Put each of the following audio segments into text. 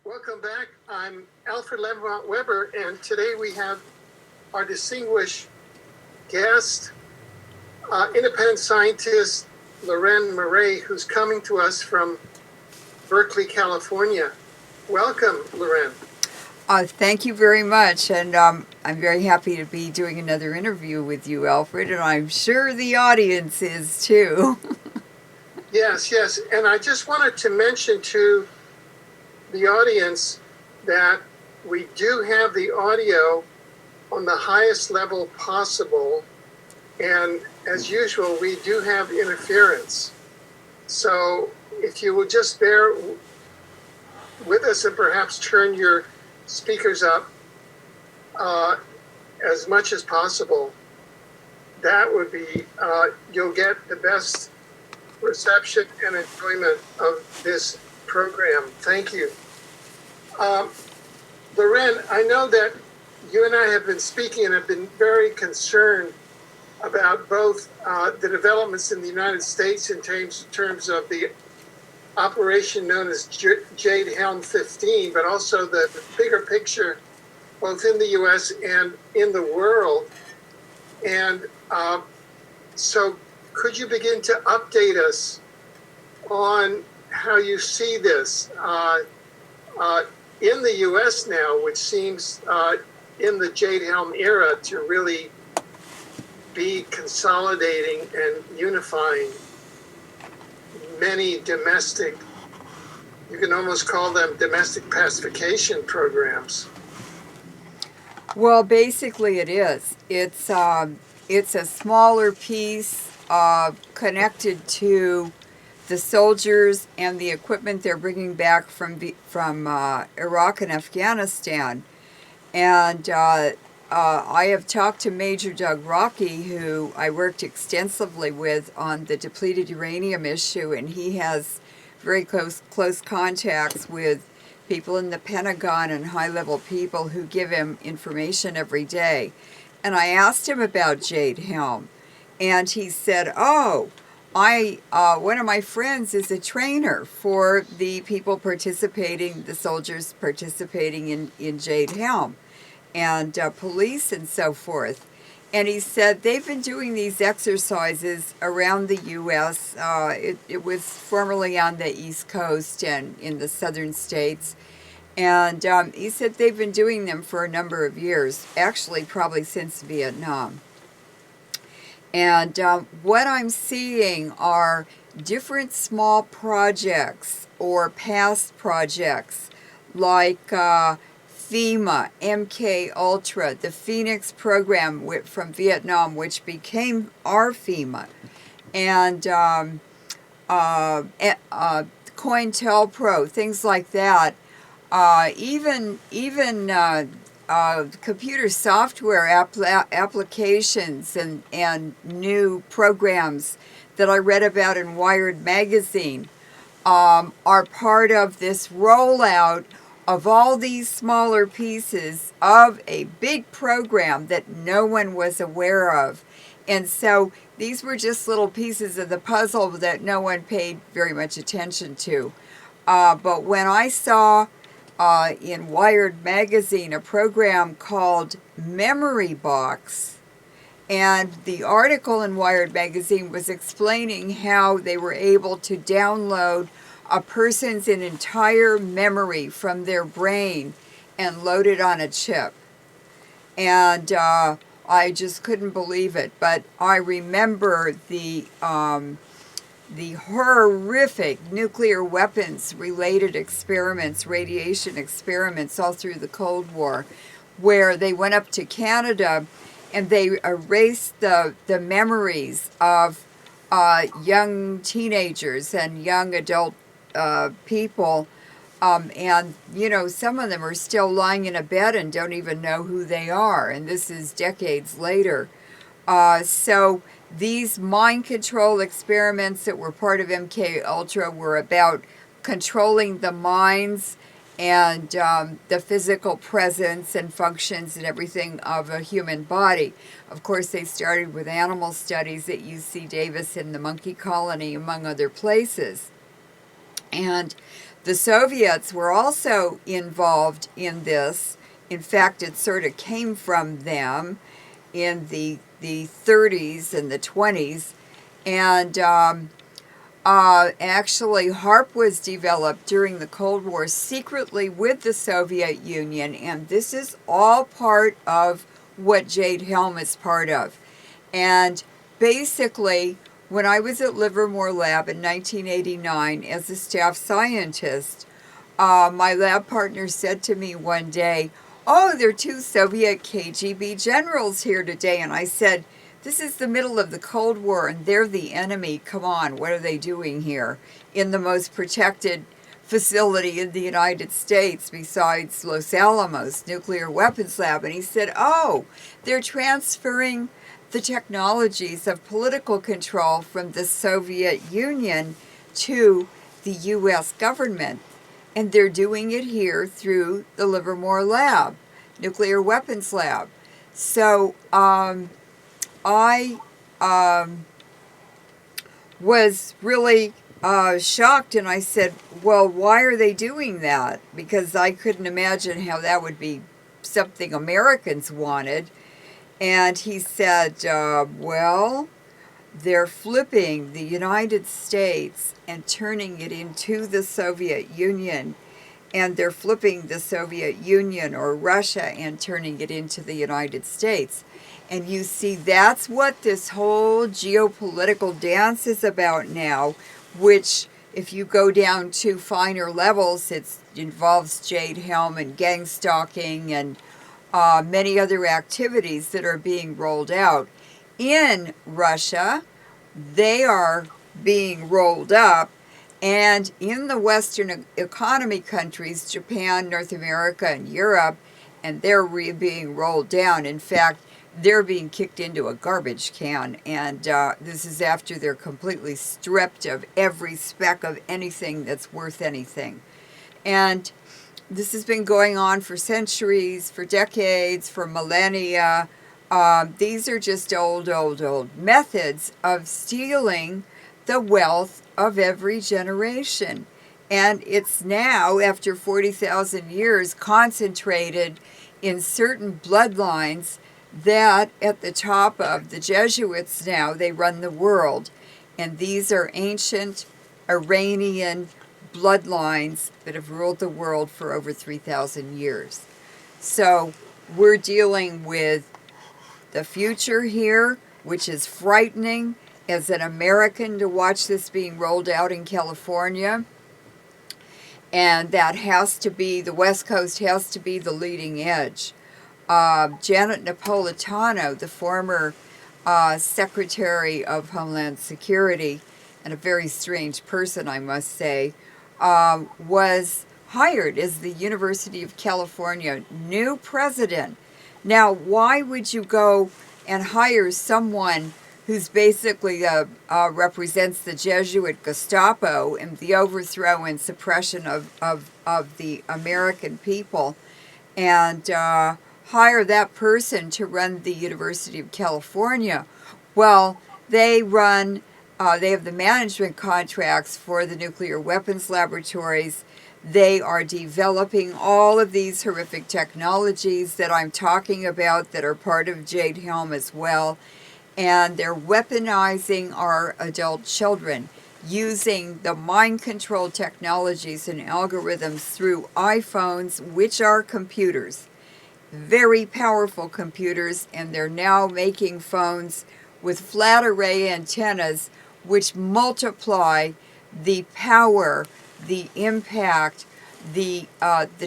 Welcome back. I'm Alfred Lambremont Webre, and today we have our distinguished guest, independent scientist Leuren Moret, who's coming to us from Berkeley, California. Welcome, Leuren. Thank you very much, and I'm very happy to be doing another interview with you, Alfred, and I'm sure the audience is too. Yes, and I just wanted to mention to the audience that we do have the audio on the highest level possible, and as usual, we do have interference. So if you will just bear with us and perhaps turn your speakers up as much as possible, that would be, you'll get the best reception and enjoyment of this program. Thank you. Leuren, I know that you and I have been speaking and have been very concerned about both the developments in the United States in terms of the operation known as Jade Helm 15, but also the bigger picture, both in the US and in the world. And so could you begin to update us on how you see this in the US now, which seems in the Jade Helm era to really be consolidating and unifying many domestic, you can almost call them domestic pacification programs? Well, basically, it is. It's a smaller piece connected to the soldiers and the equipment they're bringing back from Iraq and Afghanistan, and I have talked to Major Doug Rocky, who I worked extensively with on the depleted uranium issue, and he has very close contacts with people in the Pentagon and high-level people who give him information every day. And I asked him about Jade Helm, and he said, "Oh, one of my friends is a trainer for the people participating, the soldiers participating in Jade Helm, and police and so forth." And he said they've been doing these exercises around the U.S. It was formerly on the East Coast and in the southern states. And he said they've been doing them for a number of years, actually probably since Vietnam. And what I'm seeing are different small projects or past projects like FEMA, MK Ultra, the Phoenix program from Vietnam, which became our FEMA, and COINTELPRO, things like that. Even computer software applications and new programs that I read about in Wired magazine are part of this rollout of all these smaller pieces of a big program that no one was aware of. And so these were just little pieces of the puzzle that no one paid very much attention to. But when I saw in Wired magazine a program called Memory Box, and the article in Wired magazine was explaining how they were able to download a person's entire memory from their brain and load it on a chip. And I just couldn't believe it. But I remember the horrific nuclear weapons related experiments, radiation experiments all through the Cold War, where they went up to Canada and they erased the memories of young teenagers and young adult people. And, you know, some of them are still lying in a bed and don't even know who they are. And this is decades later. So these mind control experiments that were part of MK Ultra were about controlling the minds and the physical presence and functions and everything of a human body. Of course, they started with animal studies at UC Davis in the monkey colony, among other places. And The Soviets were also involved in this. In fact, it sort of came from them in the 30s and the 20s. And actually, HAARP was developed during the Cold War secretly with the Soviet Union, and this is all part of what Jade Helm is part of. And basically, when I was at Livermore Lab in 1989 as a staff scientist, my lab partner said to me one day, "Oh, there are two Soviet KGB generals here today." And I said, "This is the middle of the Cold War and they're the enemy. Come on, what are they doing here in the most protected facility in the United States besides Los Alamos nuclear weapons lab?" And he said, "Oh, they're transferring the technologies of political control from the Soviet Union to the U.S. government. And they're doing it here through the Livermore Lab, nuclear weapons lab." So I was really shocked, and I said, "Well, why are they doing that?" Because I couldn't imagine how that would be something Americans wanted. And he said, "Well, they're flipping the United States and turning it into the Soviet Union, and they're flipping the Soviet Union or Russia and turning it into the United States." And you see, that's what this whole geopolitical dance is about now, which, if you go down to finer levels, it involves Jade Helm and gang stalking and many other activities that are being rolled out. In Russia, they are being rolled up, and in the Western economy countries, Japan, North America, and Europe, and they're being rolled down. In fact, they're being kicked into a garbage can, and this is after they're completely stripped of every speck of anything that's worth anything. And this has been going on for centuries, for decades, for millennia. These are just old methods of stealing the wealth of every generation. And it's now, after 40,000 years, concentrated in certain bloodlines that at the top of the Jesuits now, they run the world. And these are ancient Iranian bloodlines that have ruled the world for over 3,000 years. So we're dealing with the future here, which is frightening as an American to watch this being rolled out in California. And that has to be, the West Coast has to be the leading edge. Janet Napolitano, the former Secretary of Homeland Security, and a very strange person, I must say, was hired as the University of California new president. Now, why would you go and hire someone who's basically represents the Jesuit Gestapo and the overthrow and suppression of the American people, and hire that person to run the University of California? Well, they run, they have the management contracts for the nuclear weapons laboratories. They are developing all of these horrific technologies that I'm talking about that are part of Jade Helm as well. And they're weaponizing our adult children using the mind control technologies and algorithms through iPhones, which are computers, very powerful computers. And they're now making phones with flat array antennas, which multiply the power, the impact, the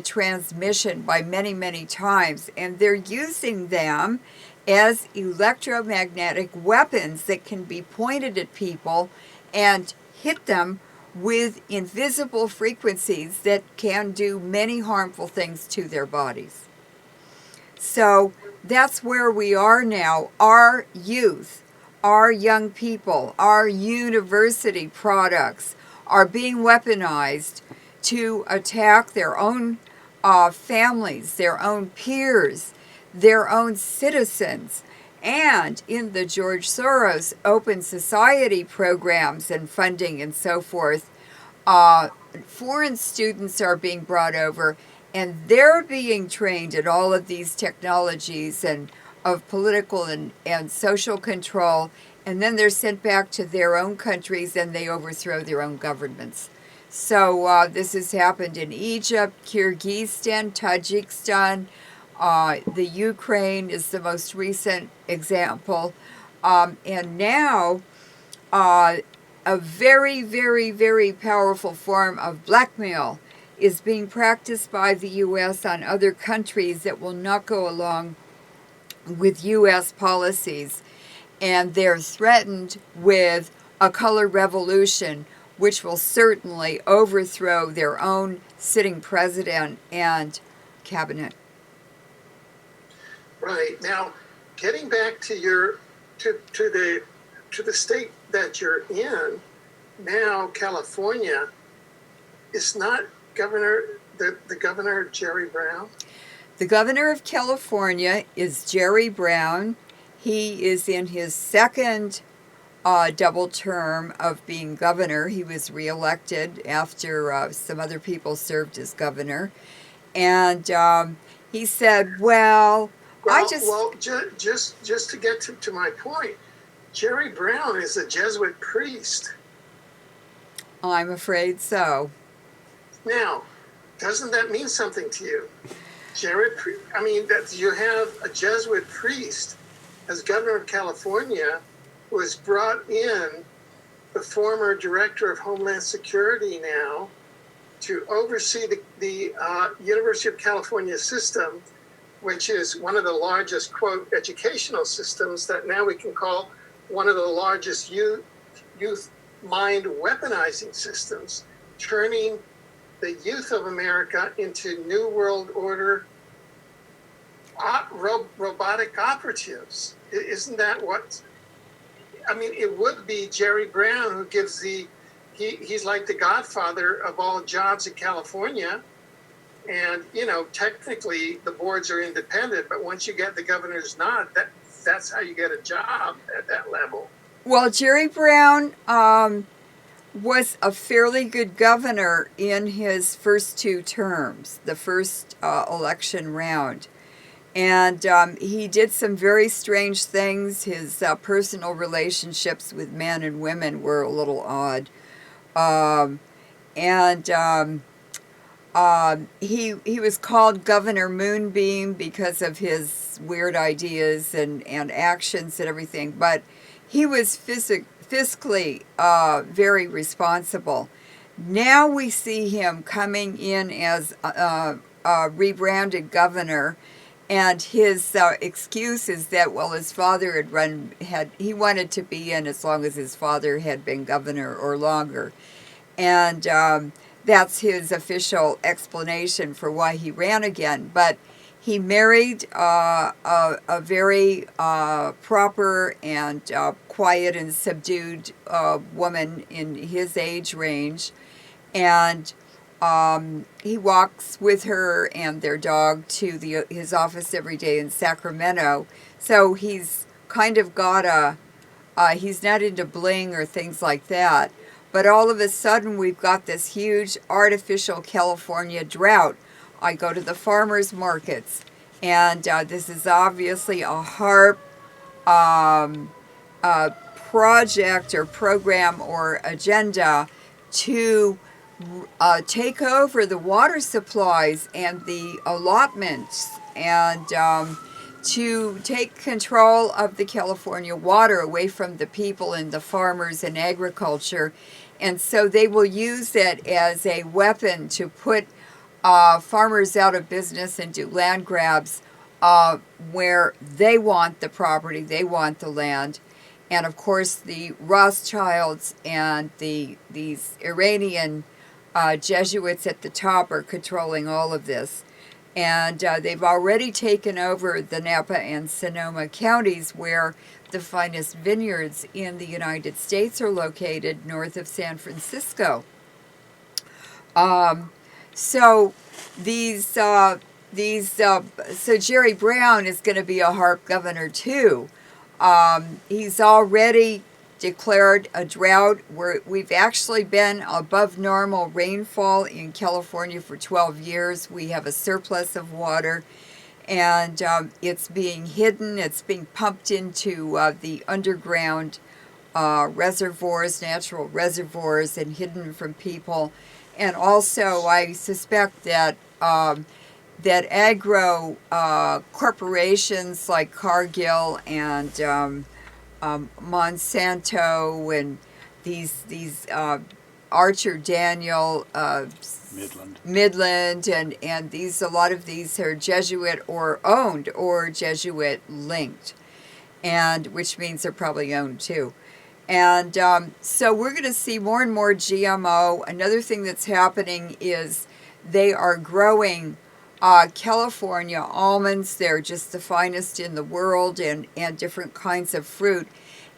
transmission by many, many times. And they're using them as electromagnetic weapons that can be pointed at people and hit them with invisible frequencies that can do many harmful things to their bodies. So that's where we are now. Our youth, our young people, our university products are being weaponized to attack their own families, their own peers, their own citizens. And in the George Soros Open Society programs and funding and so forth, uh, foreign students are being brought over, and they're being trained in all of these technologies and of political and social control, and then they're sent back to their own countries and they overthrow their own governments. So this has happened in Egypt, Kyrgyzstan, Tajikistan. The Ukraine is the most recent example. And now uh, a very, very, very powerful form of blackmail is being practiced by the U.S. on other countries that will not go along with U.S. policies. And they're threatened with a color revolution, which will certainly overthrow their own sitting president and cabinet. Right. Now, getting back to your to the state that you're in, now California is not the governor Jerry Brown. The governor of California is Jerry Brown. He is in his second double term of being governor. He was reelected after some other people served as governor. And he said, just to get to my point, Jerry Brown is a Jesuit priest. I'm afraid so. Now, doesn't that mean something to you? That you have a Jesuit priest as governor of California who has brought in the former director of Homeland Security now to oversee the University of California system, which is one of the largest, quote, educational systems that now we can call one of the largest youth mind weaponizing systems, turning the youth of America into New World Order robotic operatives. Isn't that what? I mean, it would be Jerry Brown who gives he's like the godfather of all jobs in California. And, technically the boards are independent, but once you get the governor's nod, that's how you get a job at that level. Well, Jerry Brown was a fairly good governor in his first two terms, the first election round. And he did some very strange things. His personal relationships with men and women were a little odd. He was called Governor Moonbeam because of his weird ideas and actions and everything. But he was fiscally very responsible. Now we see him coming in as a rebranded governor. And his excuse is that, his father he wanted to be in as long as his father had been governor or longer. And that's his official explanation for why he ran again. But he married a very proper and quiet and subdued woman in his age range. And he walks with her and their dog to his office every day in Sacramento. So he's kind of got he's not into bling or things like that. But all of a sudden, we've got this huge artificial California drought. I go to the farmers markets, and this is obviously a HAARP project or program or agenda to take over the water supplies and the allotments and to take control of the California water away from the people and the farmers and agriculture. And so they will use it as a weapon to put farmers out of business and do land grabs where they want the property, they want the land. And of course the Rothschilds and these Iranian Jesuits at the top are controlling all of this. And they've already taken over the Napa and Sonoma counties, where the finest vineyards in the United States are located north of San Francisco. So Jerry Brown is going to be a HAARP governor too. He's already declared a drought. We've actually been above normal rainfall in California for 12 years. We have a surplus of water, and it's being hidden. It's being pumped into the underground reservoirs, natural reservoirs, and hidden from people. And also, I suspect that that agro corporations like Cargill and Monsanto and these Archer Daniel, Midland, and these, a lot of these are Jesuit or owned or Jesuit linked, and which means they're probably owned too. And so we're going to see more and more GMO. Another thing that's happening is they are growing California almonds. They're just the finest in the world, and different kinds of fruit.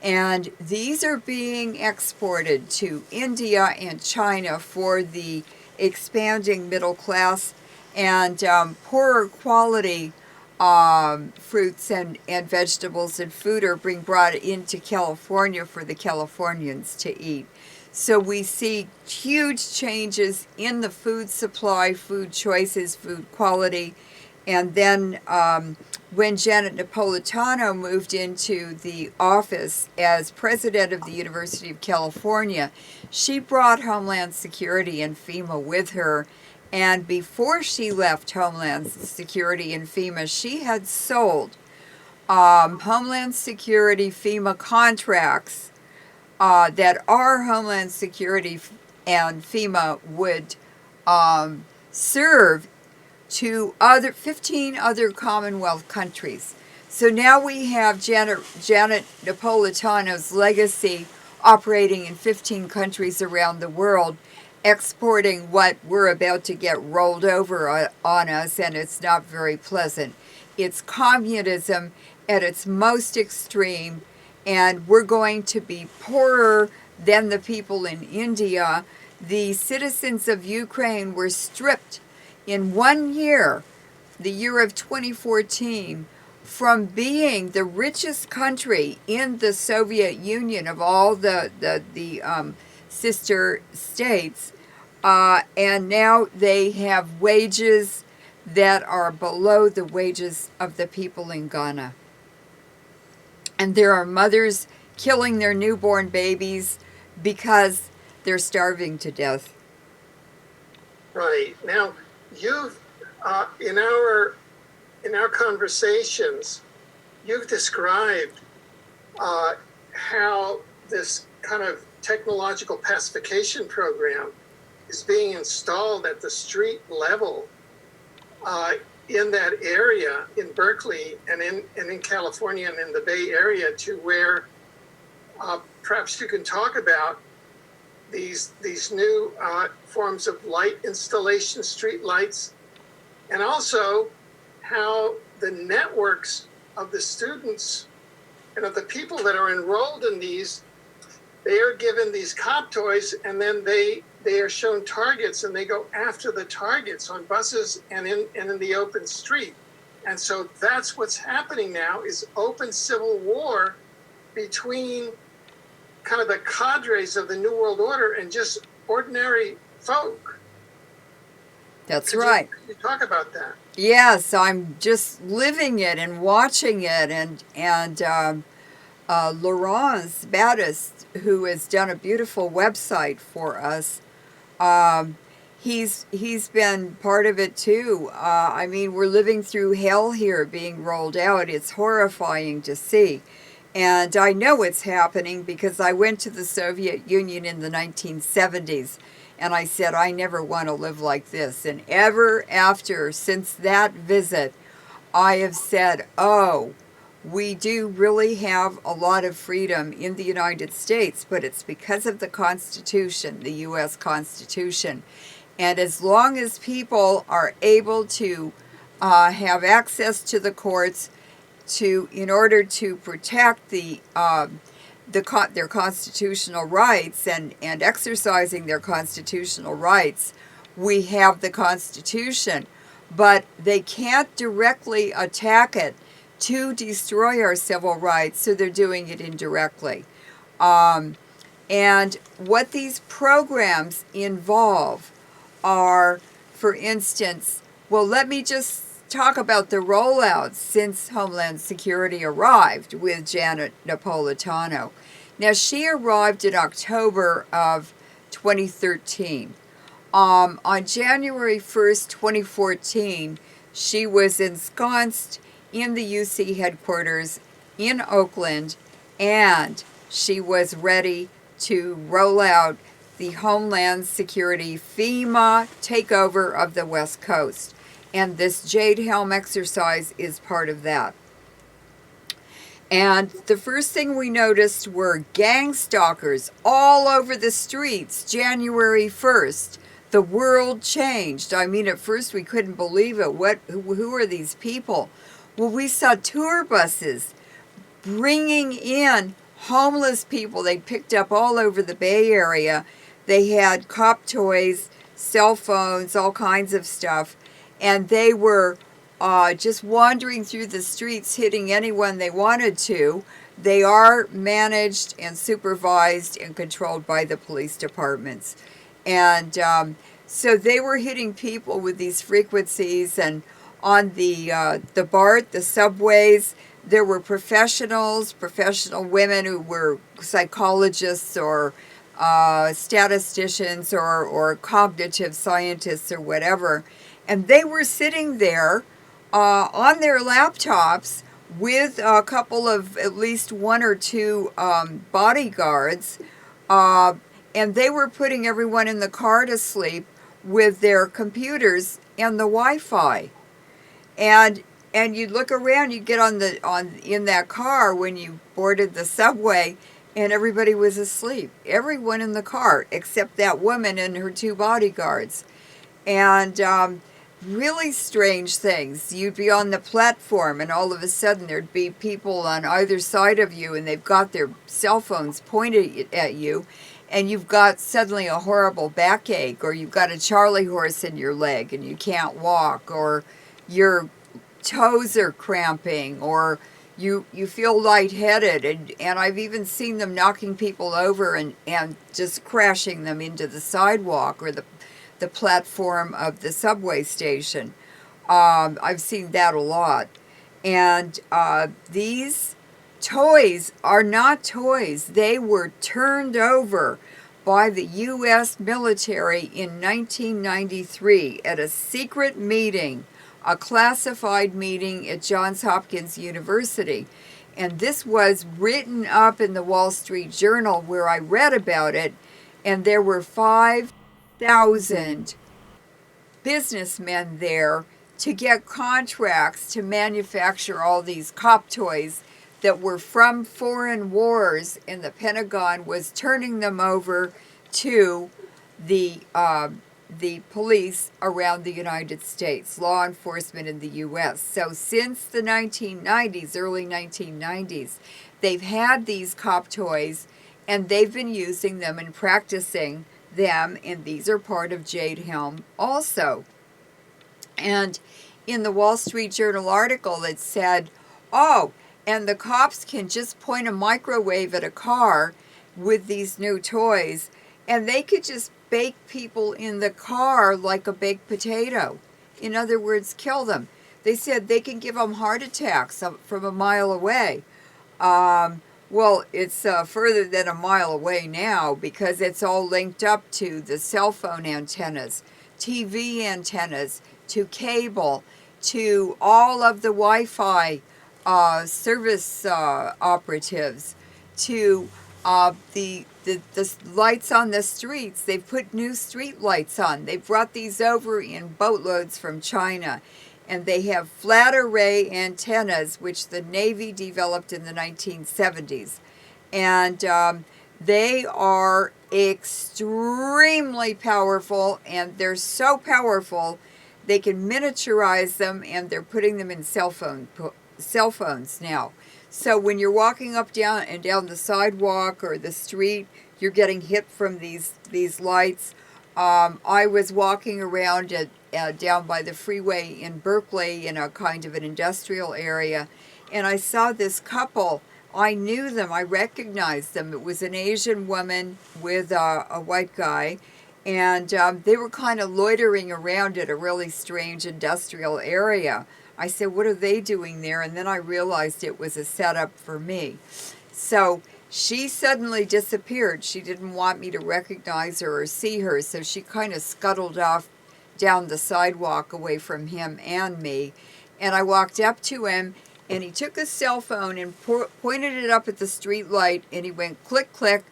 And these are being exported to India and China for the expanding middle class, and poorer quality fruits and vegetables and food are being brought into California for the Californians to eat. So we see huge changes in the food supply, food choices, food quality. And then when Janet Napolitano moved into the office as president of the University of California, she brought Homeland Security and FEMA with her. And before she left Homeland Security and FEMA, she had sold Homeland Security FEMA contracts that our Homeland Security and FEMA would serve to 15 other Commonwealth countries. So now we have Janet Napolitano's legacy operating in 15 countries around the world, exporting what we're about to get rolled over on us, and it's not very pleasant. It's communism at its most extreme, and we're going to be poorer than the people in India. The citizens of Ukraine were stripped in 1 year, the year of 2014, from being the richest country in the Soviet Union of all the sister states, and now they have wages that are below the wages of the people in Ghana. And there are mothers killing their newborn babies because they're starving to death. Right. Now, you've in our conversations, you've described how this kind of technological pacification program is being installed at the street level in that area in Berkeley and in California and in the Bay Area, to where perhaps you can talk about these new forms of light installation, street lights, and also how the networks of the students and of the people that are enrolled in these, they are given these cop toys, and then they are shown targets, and they go after the targets on buses and in the open street. And so that's what's happening now, is open civil war between kind of the cadres of the New World Order and just ordinary folk. That's right. Could you talk about that? Yes, I'm just living it and watching it, and Laurence Battist, who has done a beautiful website for us, he's been part of it too. I mean, we're living through hell here being rolled out. It's horrifying to see. And I know it's happening because I went to the Soviet Union in the 1970s, and I said, I never want to live like this. And ever after, since that visit, I have said, oh, we do really have a lot of freedom in the United States, but it's because of the Constitution, the U.S. Constitution. And as long as people are able to have access to the courts in order to protect their constitutional rights and exercising their constitutional rights, we have the Constitution. But they can't directly attack it to destroy our civil rights, so they're doing it indirectly. And what these programs involve are, for instance, well, let me just talk about the rollouts since Homeland Security arrived with Janet Napolitano. Now, she arrived in October of 2013. On January 1st, 2014, she was ensconced in the UC headquarters in Oakland, and she was ready to roll out the Homeland Security FEMA takeover of the West Coast. And this Jade Helm exercise is part of that. And the first thing we noticed were gang stalkers all over the streets January 1st. The world changed. I mean, at first we couldn't believe it. Who are these people? Well, we saw tour buses bringing in homeless people they picked up all over the Bay Area. They had cop toys, cell phones, all kinds of stuff. And they were just wandering through the streets, hitting anyone they wanted to. They are managed and supervised and controlled by the police departments. And so they were hitting people with these frequencies. And on the BART, the subways, there were professional women who were psychologists or statisticians or cognitive scientists or whatever. And they were sitting there on their laptops with a couple of at least one or two bodyguards. And they were putting everyone in the car to sleep with their computers and the Wi-Fi. And you'd look around, you'd get in that car when you boarded the subway, and everybody was asleep. Everyone in the car except that woman and her two bodyguards. And really strange things. You'd be on the platform, and all of a sudden there'd be people on either side of you, and they've got their cell phones pointed at you, and you've got suddenly a horrible backache, or you've got a Charlie horse in your leg and you can't walk, or your toes are cramping, or you feel lightheaded, and I've even seen them knocking people over and just crashing them into the sidewalk or the platform of the subway station. I've seen that a lot. And these toys are not toys. They were turned over by the U.S. military in 1993 at a secret meeting, a classified meeting at Johns Hopkins University. And this was written up in the Wall Street Journal where I read about it, and there were 5,000 businessmen there to get contracts to manufacture all these cop toys that were from foreign wars, and the Pentagon was turning them over to the police around the United States, law enforcement in the U.S. So since the 1990s, early 1990s, they've had these cop toys, and they've been using them and practicing them, and these are part of Jade Helm also. And in the Wall Street Journal article, it said, oh, and the cops can just point a microwave at a car with these new toys, and they could just bake people in the car like a baked potato. In other words, kill them. They said they can give them heart attacks from a mile away. Well, it's further than a mile away now because it's all linked up to the cell phone antennas, TV antennas, to cable, to all of the Wi-Fi service operatives, to the lights on the streets. They've put new street lights on. They brought these over in boatloads from China. And they have flat array antennas, which the Navy developed in the 1970s. And they are extremely powerful, and they're so powerful they can miniaturize them, and they're putting them in cell phones now. So when you're walking up down the sidewalk or the street, you're getting hit from these lights. I was walking around down by the freeway in Berkeley in a kind of an industrial area, and I saw this couple I knew them. I recognized them. It was an Asian woman with a white guy, and they were kind of loitering around at a really strange industrial area. I said, "What are they doing there?" And then I realized it was a setup for me. So she suddenly disappeared. She didn't want me to recognize her or see her, so she kind of scuttled off down the sidewalk away from him and me. And I walked up to him, and he took his cell phone and pointed it up at the street light, and he went click, click,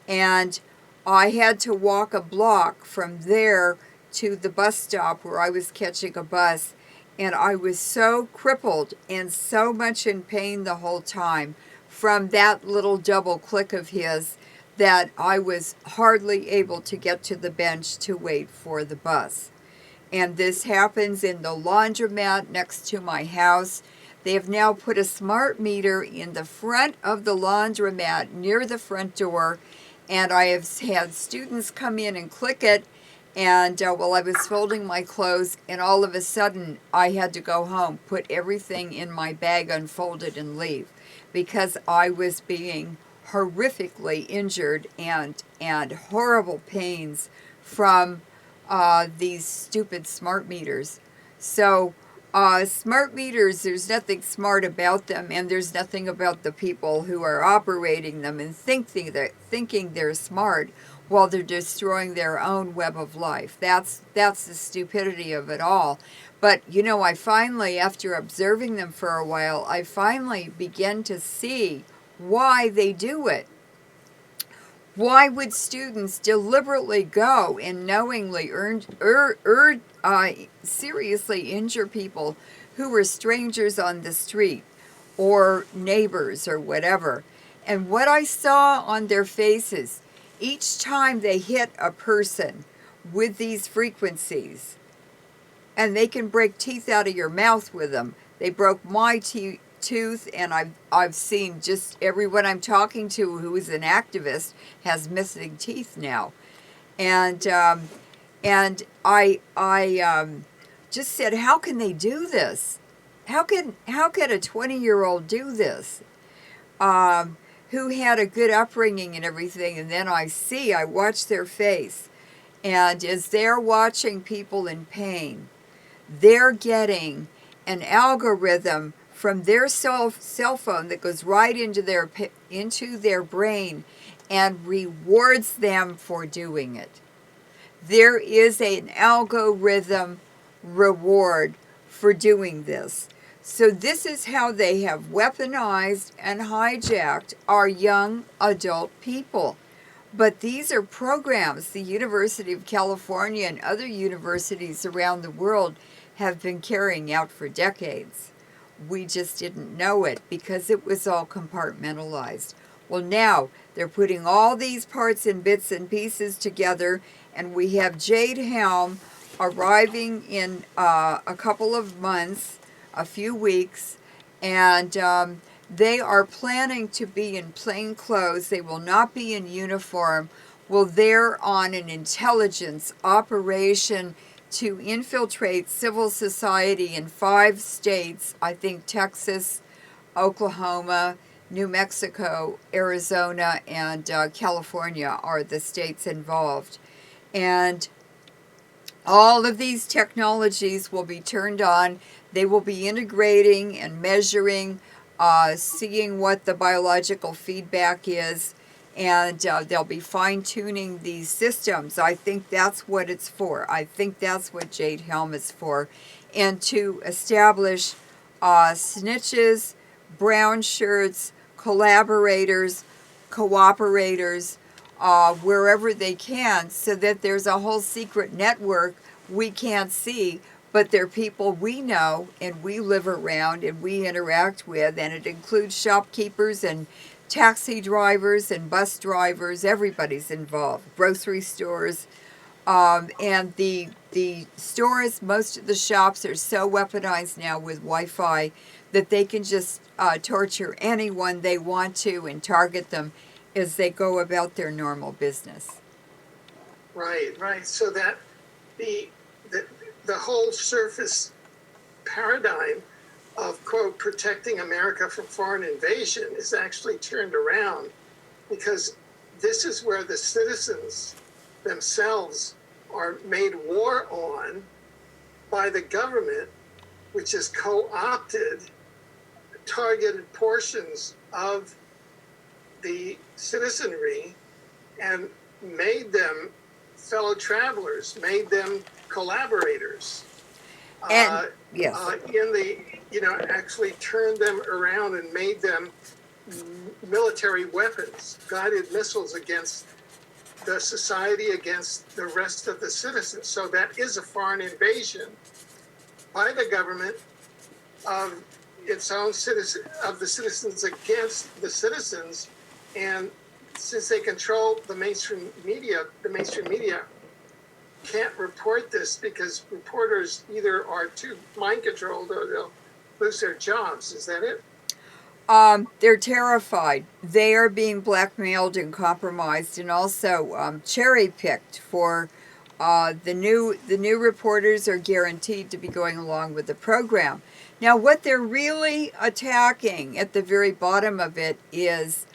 and I had to walk a block from there to the bus stop where I was catching a bus, and I was so crippled and so much in pain the whole time from that little double click of his that I was hardly able to get to the bench to wait for the bus. And this happens in the laundromat next to my house. They have now put a smart meter in the front of the laundromat near the front door, and I have had students come in and click it, and while I was folding my clothes, and all of a sudden I had to go home, put everything in my bag, unfolded, and leave, because I was being horrifically injured and horrible pains from these stupid smart meters. So smart meters, there's nothing smart about them, and there's nothing about the people who are operating them and thinking they're smart while they're destroying their own web of life. That's the stupidity of it all. But, you know, I finally, after observing them for a while, I finally began to see why they do it. Why would students deliberately go and knowingly seriously injure people who were strangers on the street or neighbors or whatever? And what I saw on their faces, each time they hit a person with these frequencies, and they can break teeth out of your mouth with them. They broke my tooth, and I've seen just everyone I'm talking to who is an activist has missing teeth now, and I just said, how can they do this? How can a 20-year-old do this? Who had a good upbringing and everything, and then I watch their face, and as they're watching people in pain, they're getting an algorithm from their cell phone that goes right into their brain and rewards them for doing it. There is an algorithm reward for doing this. So this is how they have weaponized and hijacked our young adult people. But these are programs the University of California and other universities around the world have been carrying out for decades. We just didn't know it because it was all compartmentalized. Well, now they're putting all these parts and bits and pieces together, and we have Jade Helm arriving in a couple of months, a few weeks, and they are planning to be in plain clothes. They will not be in uniform. Well, they're on an intelligence operation to infiltrate civil society in 5 states, I think Texas, Oklahoma, New Mexico, Arizona, and California are the states involved. And all of these technologies will be turned on. They will be integrating and measuring, seeing what the biological feedback is, and they'll be fine-tuning these systems. I think that's what it's for. I think that's what Jade Helm is for. And to establish snitches, brown shirts, collaborators, cooperators, wherever they can, so that there's a whole secret network we can't see, but they're people we know and we live around and we interact with, and it includes shopkeepers and taxi drivers and bus drivers. Everybody's involved. Grocery stores, and the stores. Most of the shops are so weaponized now with Wi-Fi that they can just torture anyone they want to and target them as they go about their normal business. Right, right. So that the whole surface paradigm of, quote, protecting America from foreign invasion is actually turned around, because this is where the citizens themselves are made war on by the government, which has co-opted targeted portions of the citizenry and made them fellow travelers, made them collaborators. And yes, Actually turned them around and made them military weapons, guided missiles against the society, against the rest of the citizens. So that is a foreign invasion by the government of its own citizen, of the citizens against the citizens. And since they control the mainstream media can't report this because reporters either are too mind controlled or they'll lose their jobs. Is that it? they're terrified. They are being blackmailed and compromised, and also cherry picked for the new reporters are guaranteed to be going along with the program. Now, what they're really attacking at the very bottom of it is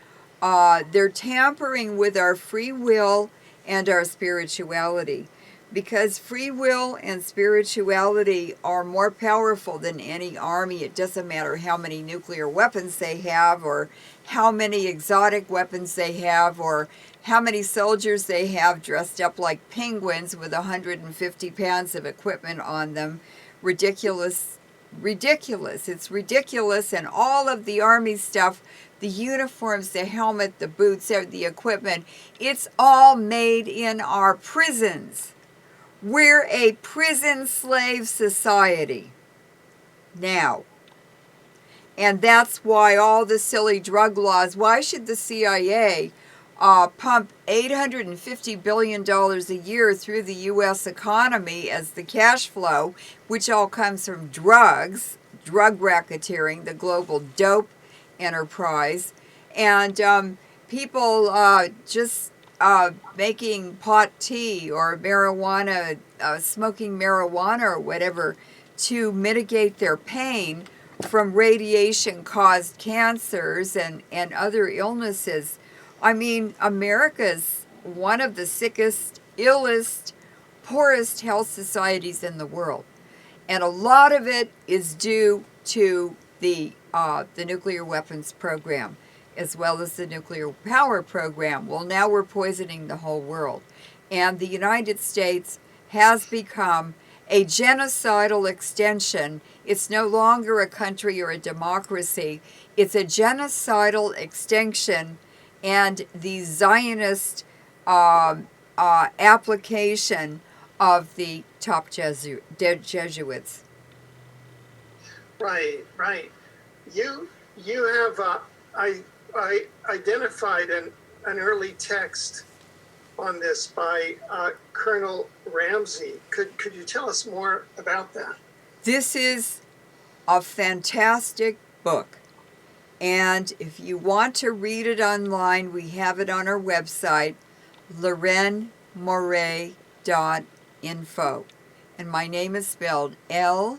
they're tampering with our free will and our spirituality, because free will and spirituality are more powerful than any army. It doesn't matter how many nuclear weapons they have, or how many exotic weapons they have, or how many soldiers they have dressed up like penguins with 150 pounds of equipment on them. Ridiculous. It's ridiculous. And all of the army stuff, the uniforms, the helmet, the boots, the equipment, it's all made in our prisons. We're a prison slave society now. And that's why all the silly drug laws. Why should the CIA pump $850 billion a year through the U.S. economy as the cash flow, which all comes from drugs, drug racketeering, the global dope enterprise, and people just making pot tea or marijuana, smoking marijuana or whatever to mitigate their pain from radiation-caused cancers and other illnesses. I mean, America's one of the sickest, illest, poorest health societies in the world. And a lot of it is due to the nuclear weapons program, as well as the nuclear power program. Well, now we're poisoning the whole world. And the United States has become a genocidal extension. It's no longer a country or a democracy. It's a genocidal extension and the Zionist application of the top Jesuits. Right. You have I identified an early text on this by Colonel Ramsey. Could you tell us more about that? This is a fantastic book. And if you want to read it online, we have it on our website, LeurenMoret.info. And my name is spelled LEUREN.info.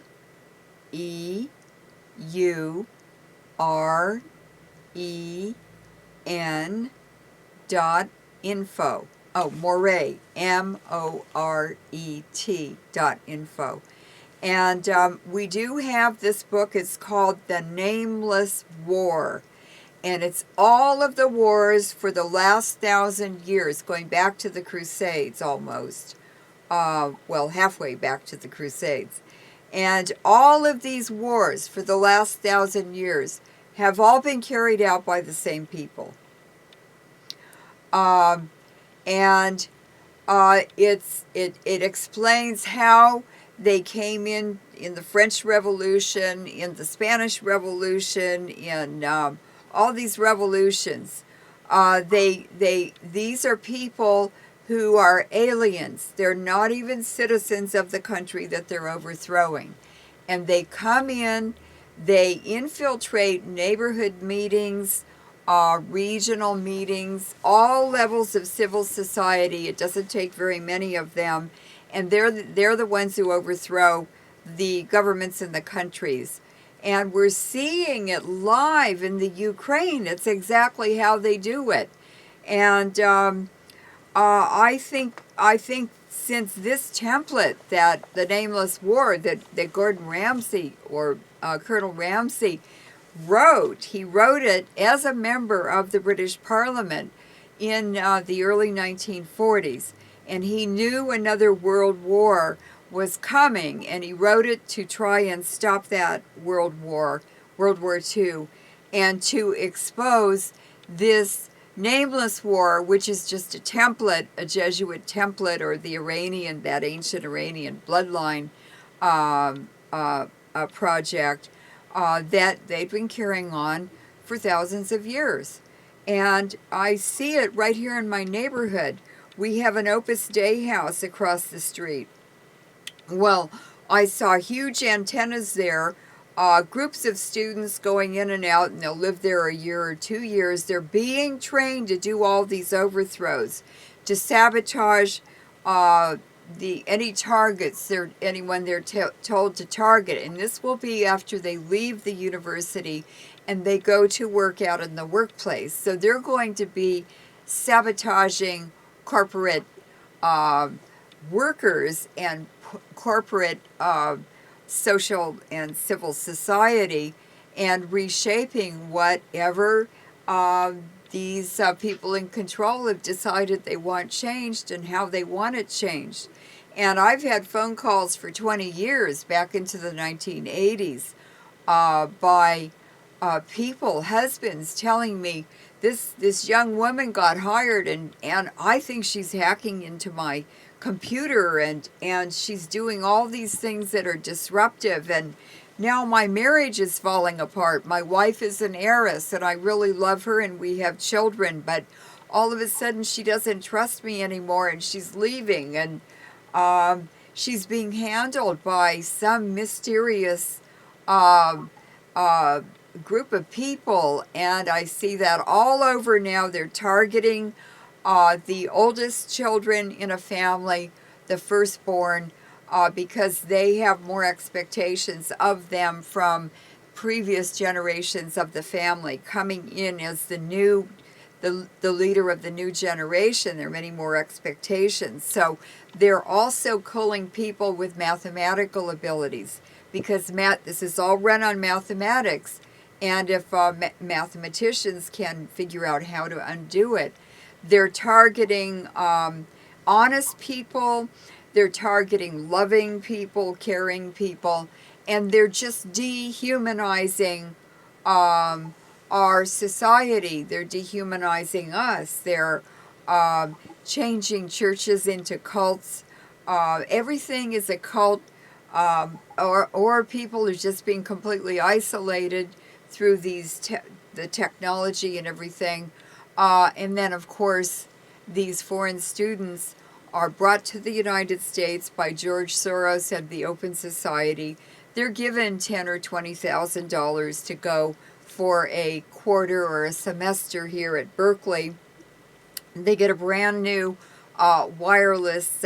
Oh, Moret, MORET.info. And we do have this book. It's called The Nameless War. And it's all of the wars for the last 1,000 years, going back to the Crusades almost. Well, halfway back to the Crusades. And all of these wars for the last 1,000 years have all been carried out by the same people. It explains how they came in the French Revolution, in the Spanish Revolution, in all these revolutions. These are people who are aliens. They're not even citizens of the country that they're overthrowing. And they come in, they infiltrate neighborhood meetings, regional meetings, all levels of civil society. It doesn't take very many of them. And they're the ones who overthrow the governments in the countries. And we're seeing it live in the Ukraine. It's exactly how they do it. And I think since this template that the Nameless War that Gordon Ramsay or Colonel Ramsay wrote, he wrote it as a member of the British Parliament in the early 1940s, and he knew another world war was coming, and he wrote it to try and stop that World War II, and to expose this nameless war, which is just a template, a Jesuit template, or the Iranian, that ancient Iranian bloodline project that they've been carrying on for thousands of years. And I see it right here in my neighborhood. We have an Opus Dei house across the street. Well, I saw huge antennas there, groups of students going in and out, and they'll live there a year or 2 years. They're being trained to do all these overthrows, to sabotage any targets, anyone they're told to target. And this will be after they leave the university and they go to work out in the workplace. So they're going to be sabotaging corporate workers and corporate social and civil society, and reshaping whatever these people in control have decided they want changed and how they want it changed. And I've had phone calls for 20 years, back into the 1980s, by people, husbands, telling me, this young woman got hired, and I think she's hacking into my computer, and she's doing all these things that are disruptive, and now my marriage is falling apart. My wife is an heiress, and I really love her, and we have children, but all of a sudden she doesn't trust me anymore, and she's leaving, and she's being handled by some mysterious group of people. And I see that all over now. They're targeting the oldest children in a family, the firstborn, because they have more expectations of them from previous generations of the family coming in as the leader of the new generation. There are many more expectations. So they're also culling people with mathematical abilities, because this is all run on mathematics. And if mathematicians can figure out how to undo it, they're targeting honest people, they're targeting loving people, caring people, and they're just dehumanizing our society. They're dehumanizing us. They're changing churches into cults. Everything is a cult, or people are just being completely isolated through the technology and everything. And then, of course, these foreign students are brought to the United States by George Soros and the Open Society. They're given $10,000 or $20,000 to go for a quarter or a semester here at Berkeley. They get a brand new wireless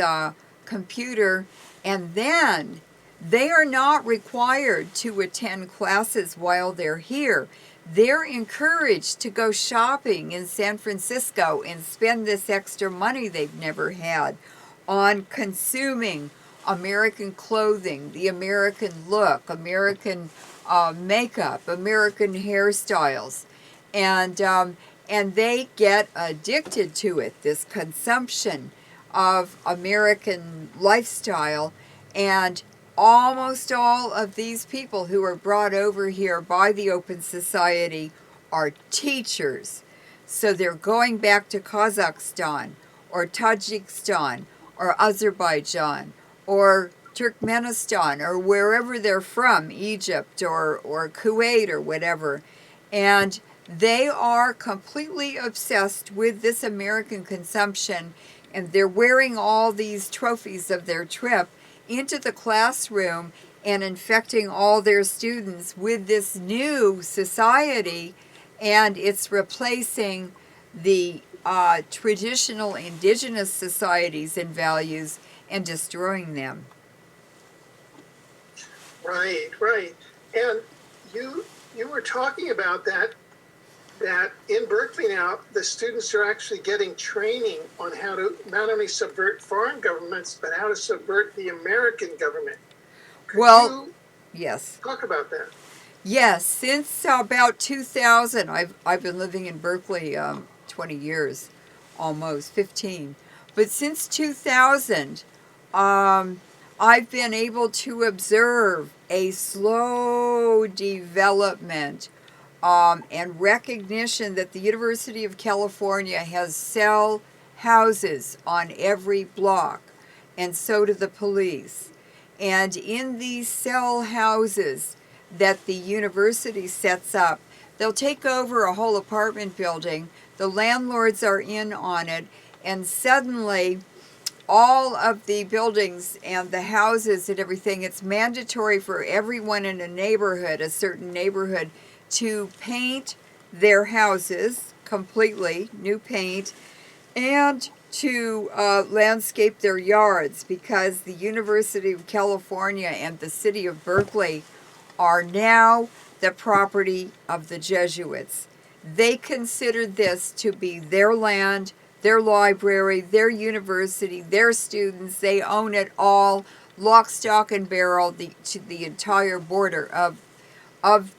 computer, and then they are not required to attend classes while they're here. They're encouraged to go shopping in San Francisco and spend this extra money they've never had on consuming American clothing, the American look, American makeup, American hairstyles. And they get addicted to it, this consumption of American lifestyle. And almost all of these people who are brought over here by the Open Society are teachers. So they're going back to Kazakhstan or Tajikistan or Azerbaijan or Turkmenistan or wherever they're from, Egypt or Kuwait or whatever. And they are completely obsessed with this American consumption, and they're wearing all these trophies of their trip into the classroom and infecting all their students with this new society, and it's replacing the traditional indigenous societies and values and destroying them. Right. And you were talking about that in Berkeley now, the students are actually getting training on how to not only subvert foreign governments, but how to subvert the American government. Could Well, you yes. talk about that? Yes, since about 2000, I've been living in Berkeley 20 years, almost 15. But since 2000, I've been able to observe a slow development and recognition that the University of California has cell houses on every block, and so do the police. And in these cell houses that the university sets up, they'll take over a whole apartment building, the landlords are in on it, and suddenly all of the buildings and the houses and everything, it's mandatory for everyone in a neighborhood, a certain neighborhood, to paint their houses completely, new paint, and to landscape their yards, because the University of California and the city of Berkeley are now the property of the Jesuits. They considered this to be their land, their library, their university, their students. They own it all, lock, stock, and barrel, to the entire border of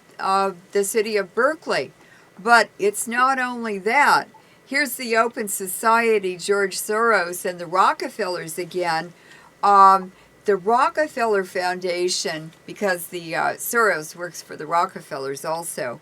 the city of Berkeley. But it's not only that. Here's the Open Society, George Soros and the Rockefellers again. The Rockefeller Foundation, because the Soros works for the Rockefellers also,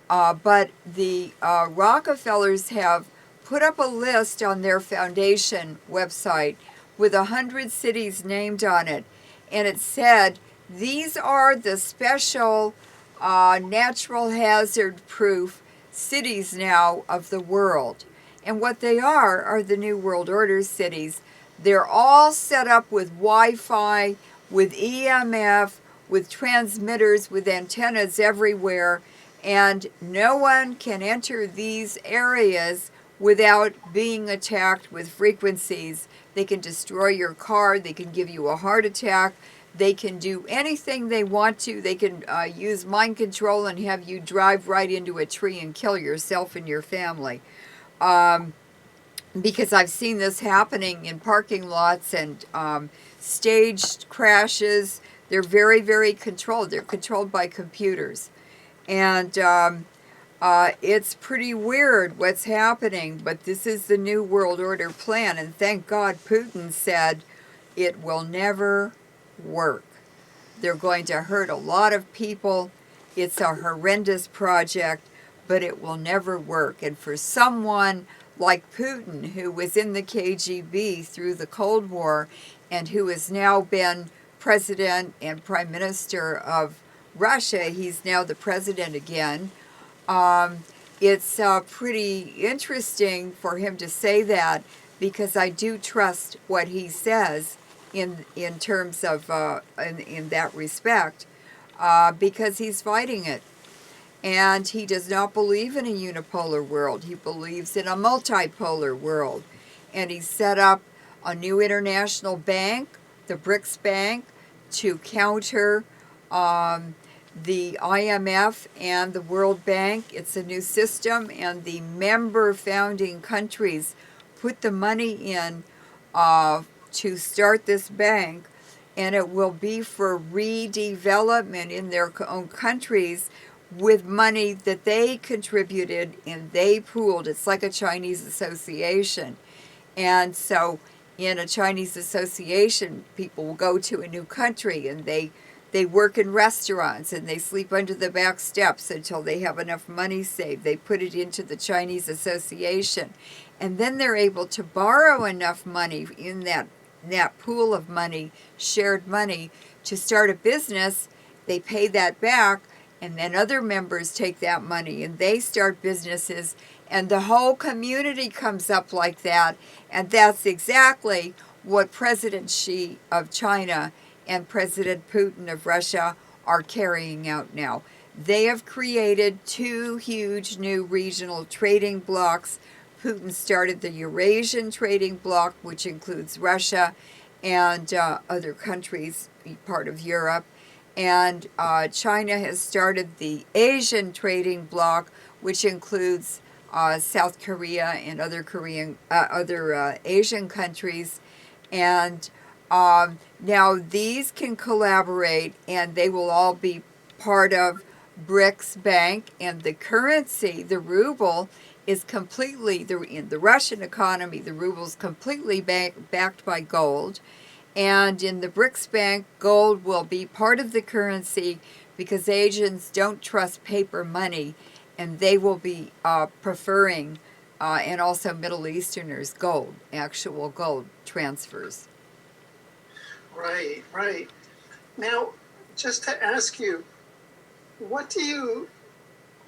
but the Rockefellers have put up a list on their foundation website with 100 cities named on it, and it said these are the special natural hazard proof cities now of the world. And what they are the New World Order cities. They're all set up with Wi-Fi, with EMF, with transmitters, with antennas everywhere, and no one can enter these areas without being attacked with frequencies. They can destroy your car, they can give you a heart attack, they can do anything they want to. They can use mind control and have you drive right into a tree and kill yourself and your family. Because I've seen this happening in parking lots and staged crashes. They're very, very controlled. They're controlled by computers. And it's pretty weird what's happening, but this is the New World Order plan. And thank God Putin said it will never work. They're going to hurt a lot of people. It's a horrendous project, but it will never work. And for someone like Putin, who was in the KGB through the Cold War and who has now been president and prime minister of Russia, he's now the president again. It's pretty interesting for him to say that, because I do trust what he says in terms of in that respect, because he's fighting it. And he does not believe in a unipolar world. He believes in a multipolar world. And he set up a new international bank, the BRICS Bank, to counter the IMF and the World Bank. It's a new system, and the member founding countries put the money in to start this bank, and it will be for redevelopment in their own countries with money that they contributed and they pooled. It's like a Chinese association. And so in a Chinese association, people will go to a new country and they work in restaurants and they sleep under the back steps until they have enough money saved. They put it into the Chinese association. And then they're able to borrow enough money in that pool of money, shared money, to start a business. They pay that back, and then other members take that money and they start businesses, and the whole community comes up like that. And that's exactly what President Xi of China and President Putin of Russia are carrying out now. They have created two huge new regional trading blocs. Putin started the Eurasian trading bloc, which includes Russia and other countries, part of Europe. And China has started the Asian trading bloc, which includes South Korea and other Asian countries. And now these can collaborate, and they will all be part of BRICS Bank. And the currency, the ruble, is completely, in the Russian economy, the ruble is completely backed by gold. And in the BRICS Bank, gold will be part of the currency because Asians don't trust paper money, and they will be preferring, and also Middle Easterners, gold, actual gold transfers. Right, right. Now, just to ask you, what do you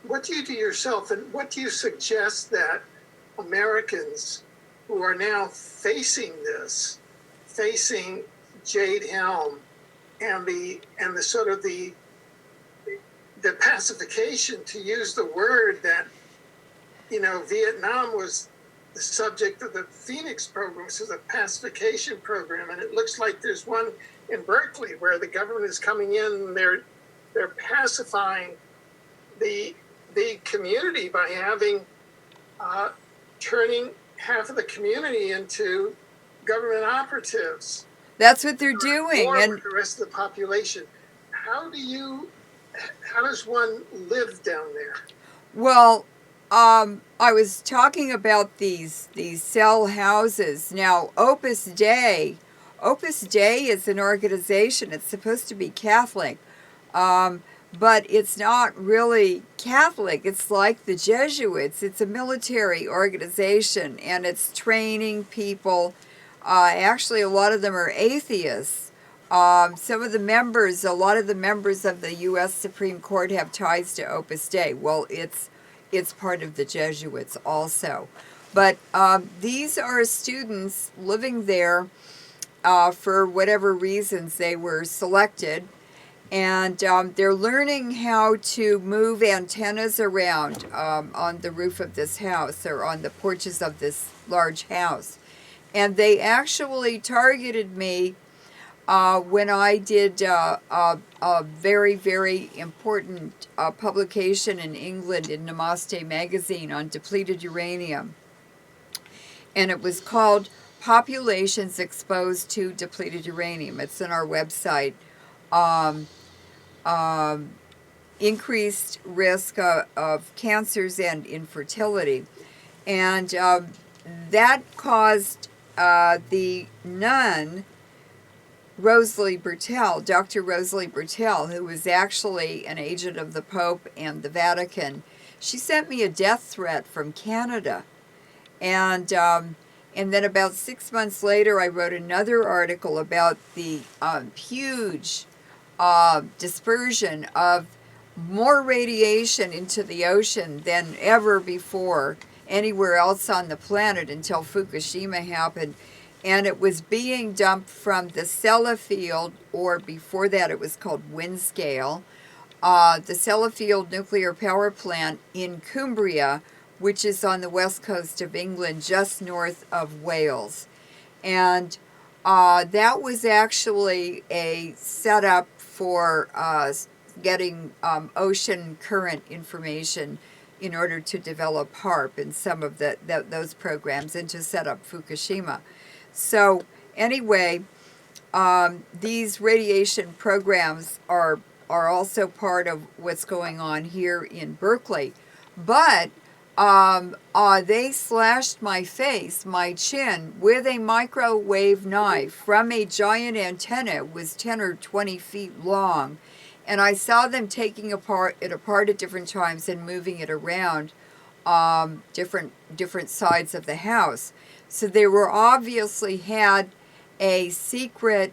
do yourself, and what do you suggest that Americans who are now facing Jade Helm and the sort of the pacification, to use the word that, Vietnam was the subject of the Phoenix program, which is a pacification program, and it looks like there's one in Berkeley where the government is coming in and they're pacifying the community by having turning half of the community into government operatives. That's what they're doing. Or And with the rest of the population. How does one live down there? well, I was talking about these cell houses. Now, Opus Dei is an organization. It's supposed to be Catholic, but it's not really Catholic. It's like the Jesuits. It's a military organization, and it's training people. Actually, a lot of them are atheists. A lot of the members of the U.S. Supreme Court have ties to Opus Dei. Well, it's part of the Jesuits also. But these are students living there for whatever reasons they were selected. And they're learning how to move antennas around on the roof of this house or on the porches of this large house. And they actually targeted me when I did a very, very important publication in England in Namaste magazine on depleted uranium. And it was called Populations Exposed to Depleted Uranium. It's on our website. Increased risk of cancers and infertility. And that caused the nun, Dr. Rosalie Bertell, who was actually an agent of the Pope and the Vatican, she sent me a death threat from Canada. And then about 6 months later, I wrote another article about the huge dispersion of more radiation into the ocean than ever before anywhere else on the planet until Fukushima happened. And it was being dumped from the Sellafield, or before that it was called Windscale, the Sellafield nuclear power plant in Cumbria, which is on the west coast of England, just north of Wales. And that was actually a setup for getting ocean current information in order to develop HAARP and some of those programs, and to set up Fukushima. So anyway, these radiation programs are also part of what's going on here in Berkeley. But they slashed my face, my chin, with a microwave knife from a giant antenna. It was 10 or 20 feet long. And I saw them taking it apart at different times and moving it around different sides of the house. So they were obviously had a secret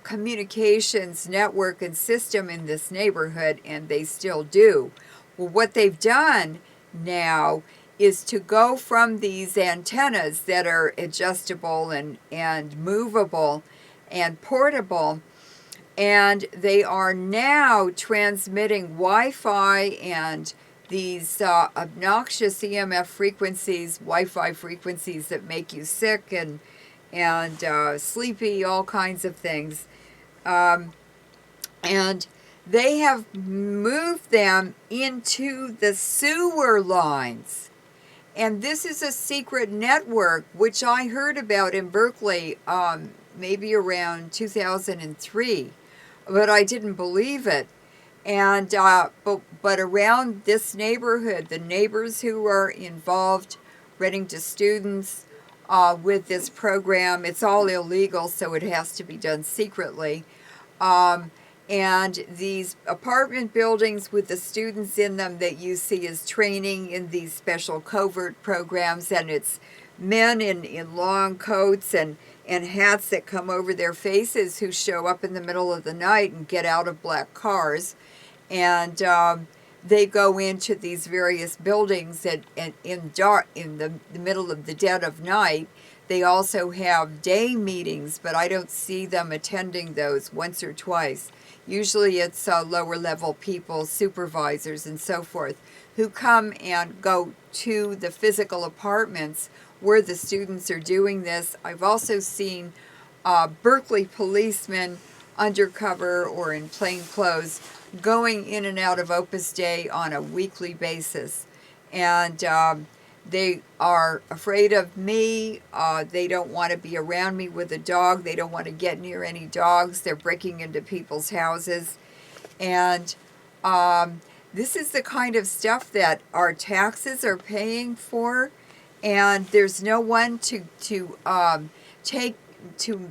communications network and system in this neighborhood, and they still do. Well, what they've done now is to go from these antennas that are adjustable and movable and portable, and they are now transmitting Wi-Fi and these obnoxious EMF frequencies, Wi-Fi frequencies that make you sick and sleepy, all kinds of things. And And they have moved them into the sewer lines. And this is a secret network, which I heard about in Berkeley maybe around 2003, but I didn't believe it. And but around this neighborhood, the neighbors who are involved, renting to students with this program, it's all illegal, so it has to be done secretly. Um, and these apartment buildings with the students in them that you see as training in these special covert programs, and it's men in long coats and hats that come over their faces who show up in the middle of the night and get out of black cars. And they go into these various buildings in the middle of the dead of night. They also have day meetings, but I don't see them attending those once or twice. Usually it's lower level people, supervisors and so forth, who come and go to the physical apartments where the students are doing this. I've also seen Berkeley policemen undercover or in plain clothes going in and out of Opus Dei on a weekly basis. And they are afraid of me. They don't want to be around me with a dog. They don't want to get near any dogs. They're breaking into people's houses. And this is the kind of stuff that our taxes are paying for. And there's no one to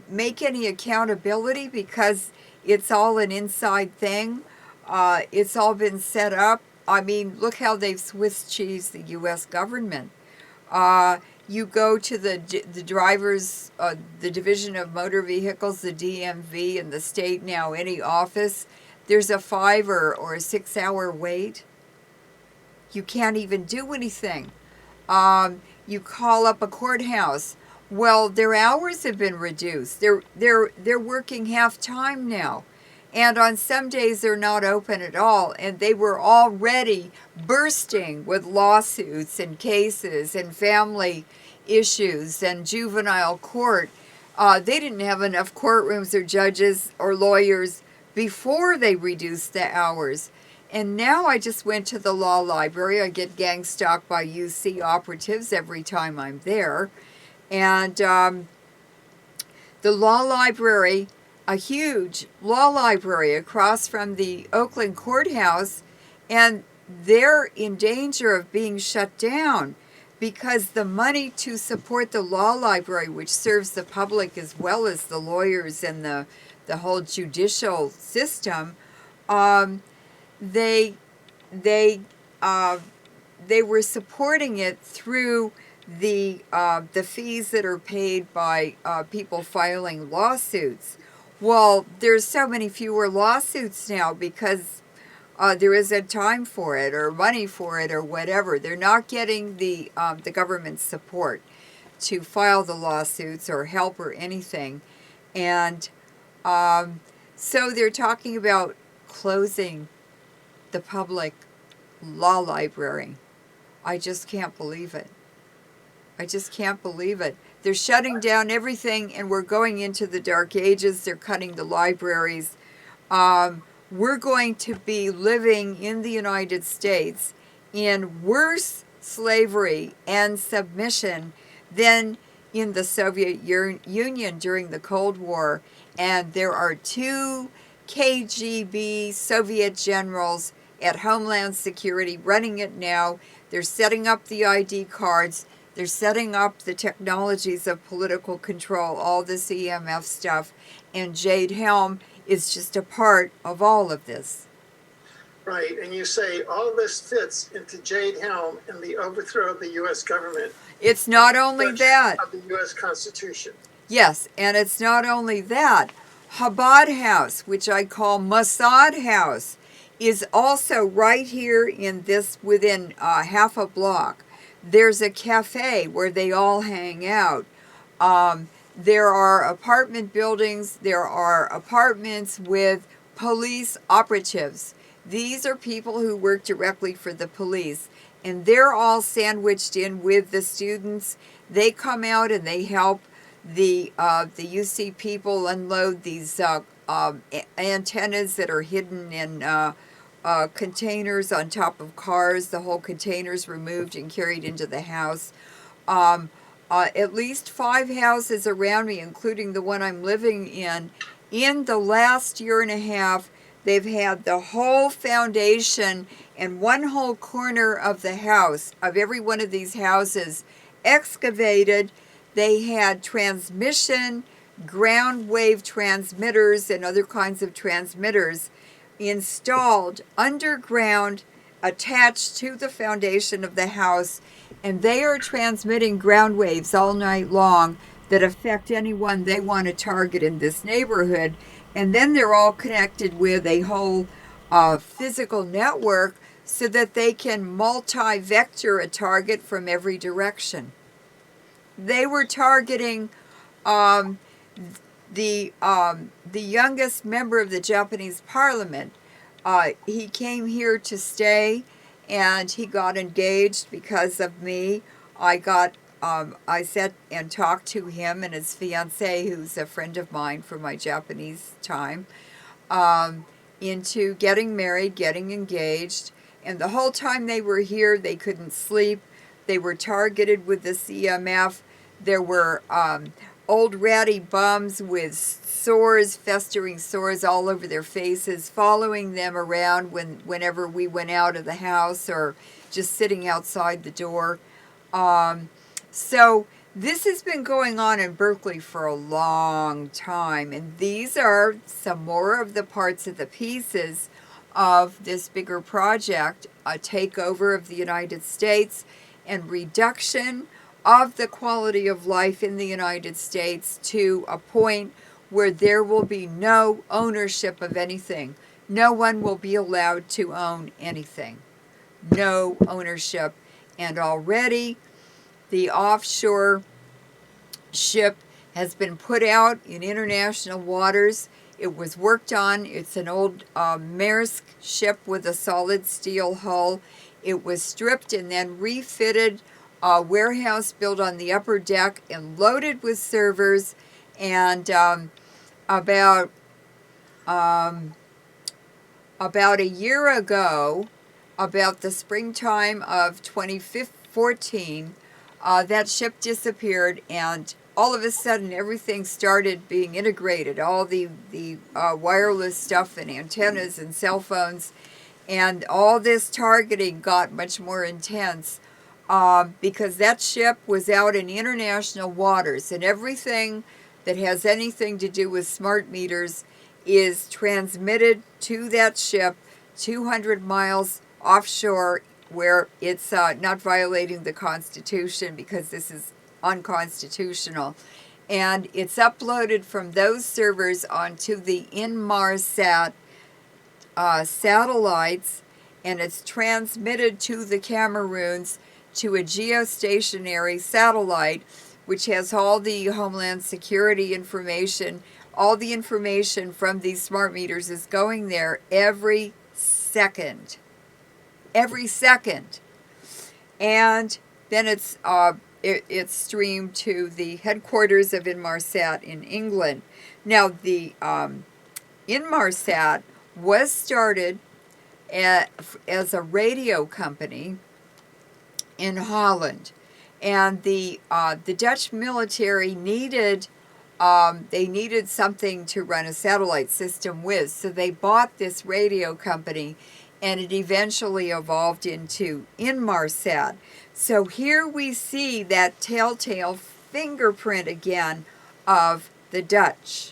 make any accountability because it's all an inside thing. It's all been set up. I mean, look how they've Swiss cheesed the U.S. government. You go to the drivers, the Division of Motor Vehicles, the DMV, in the state now, any office, there's a 5 or 6 hour wait. You can't even do anything. You call up a courthouse. Well, their hours have been reduced. They're working half time now. And on some days they're not open at all. And they were already bursting with lawsuits and cases and family issues and juvenile court. They didn't have enough courtrooms or judges or lawyers before they reduced the hours. And now I just went to the law library. I get gang stalked by UC operatives every time I'm there. And the law library, a huge law library across from the Oakland courthouse, and they're in danger of being shut down because the money to support the law library, which serves the public as well as the lawyers and the whole judicial system, they were supporting it through the fees that are paid by people filing lawsuits. Well, there's so many fewer lawsuits now because there isn't time for it or money for it or whatever. They're not getting the government support to file the lawsuits or help or anything. And so they're talking about closing the public law library. I just can't believe it. I just can't believe it. They're shutting down everything and we're going into the dark ages. They're cutting the libraries. We're going to be living in the United States in worse slavery and submission than in the Soviet Union during the Cold War. And there are 2 KGB Soviet generals at Homeland Security running it now. They're setting up the ID cards. They're setting up the technologies of political control, all this EMF stuff. And Jade Helm is just a part of all of this. Right, and you say all this fits into Jade Helm and the overthrow of the U.S. government. It's not only that. Of the U.S. Constitution. Yes, and it's not only that. Chabad House, which I call Mossad House, is also right here in this, within half a block. There's a cafe where they all hang out. There are apartment buildings. There are apartments with police operatives. These are people who work directly for the police. And they're all sandwiched in with the students. They come out and they help the UC people unload these antennas that are hidden in containers on top of cars. The whole containers removed and carried into the house. At least 5 houses around me, including the one I'm living in the last year and a half, they've had the whole foundation and one whole corner of the house, of every one of these houses, excavated. They had transmission, ground wave transmitters, and other kinds of transmitters installed underground, attached to the foundation of the house, and they are transmitting ground waves all night long that affect anyone they want to target in this neighborhood. And then they're all connected with a whole physical network so that they can multi-vector a target from every direction. They were targeting the youngest member of the Japanese parliament. He came here to stay, and he got engaged because of me. I sat and talked to him and his fiancée, who's a friend of mine from my Japanese time, into getting married, getting engaged. And the whole time they were here, they couldn't sleep. They were targeted with the CMF. There were old ratty bums with sores, festering sores all over their faces, following them around whenever we went out of the house or just sitting outside the door. So this has been going on in Berkeley for a long time, and these are some more of the parts of the pieces of this bigger project, a takeover of the United States and reduction of the quality of life in the United States to a point where there will be no ownership of anything. No one will be allowed to own anything. No ownership. And already the offshore ship has been put out in international waters. It was worked on. It's an old Maersk ship with a solid steel hull. It was stripped and then refitted, a warehouse built on the upper deck and loaded with servers. And about a year ago, about the springtime of 2014, that ship disappeared, and all of a sudden everything started being integrated, all the wireless stuff and antennas and cell phones, and all this targeting got much more intense because that ship was out in international waters, and everything that has anything to do with smart meters is transmitted to that ship 200 miles offshore, where it's not violating the Constitution because this is unconstitutional. And it's uploaded from those servers onto the Inmarsat satellites, and it's transmitted to the Cameroons to a geostationary satellite, which has all the Homeland Security information. All the information from these smart meters is going there every second. Every second. And then it's streamed to the headquarters of Inmarsat in England. Now, the Inmarsat was started as a radio company in Holland, and the Dutch military needed something to run a satellite system with, so they bought this radio company, and it eventually evolved into Inmarsat. So here we see that telltale fingerprint again of the Dutch.